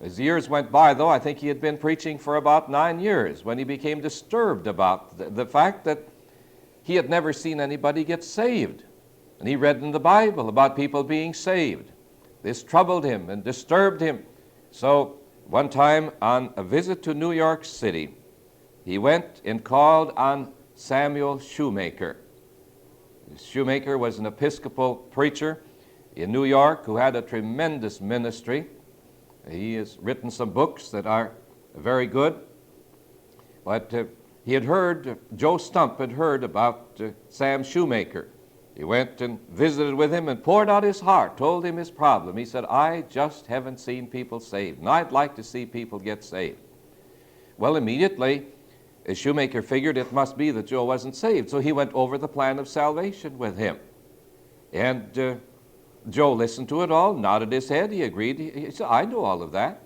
As years went by, though, I think he had been preaching for about 9 years when he became disturbed about the fact that he had never seen anybody get saved. And he read in the Bible about people being saved. This troubled him and disturbed him. So one time on a visit to New York City, he went and called on Samuel Shoemaker. Shoemaker was an Episcopal preacher in New York who had a tremendous ministry. He has written some books that are very good. But he had heard, Joe Stump had heard about Sam Shoemaker. He went and visited with him and poured out his heart, told him his problem. He said, I just haven't seen people saved, and I'd like to see people get saved. Well, immediately, Shoemaker figured it must be that Joe wasn't saved, so he went over the plan of salvation with him. And Joe listened to it all, nodded his head, he agreed. He said, I know all of that.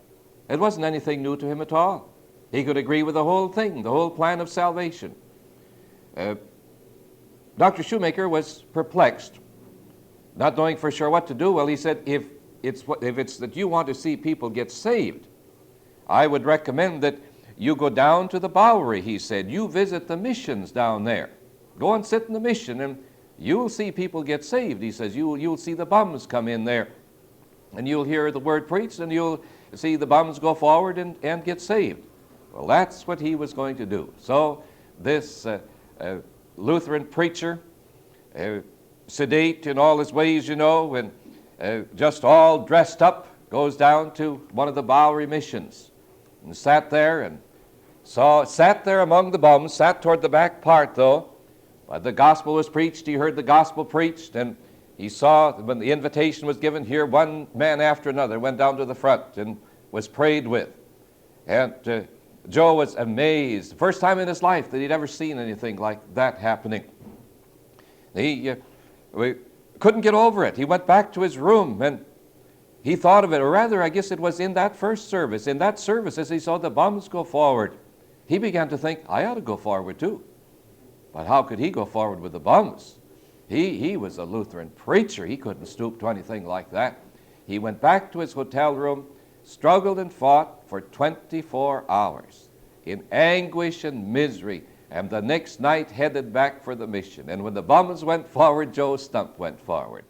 It wasn't anything new to him at all. He could agree with the whole thing, the whole plan of salvation. Dr. Shoemaker was perplexed, not knowing for sure what to do. Well, he said, if it's that you want to see people get saved, I would recommend that you go down to the Bowery, he said. You visit the missions down there. Go and sit in the mission, and you'll see people get saved. He says, you'll see the bums come in there, and you'll hear the word preached, and you'll see the bums go forward and get saved. Well, that's what he was going to do. So this Lutheran preacher, sedate in all his ways, you know, and just all dressed up, goes down to one of the Bowery missions and sat there among the bums, sat toward the back part, though. But the gospel was preached, he heard the gospel preached, and he saw when the invitation was given here, one man after another went down to the front and was prayed with. And Joe was amazed, the first time in his life that he'd ever seen anything like that happening. He couldn't get over it. He went back to his room and he thought of it, or rather, I guess it was in that first service. In that service, as he saw the bums go forward, he began to think, I ought to go forward too. But how could he go forward with the bums? He was a Lutheran preacher. He couldn't stoop to anything like that. He went back to his hotel room, struggled and fought for 24 hours in anguish and misery, and the next night headed back for the mission. And when the bums went forward, Joe Stump went forward.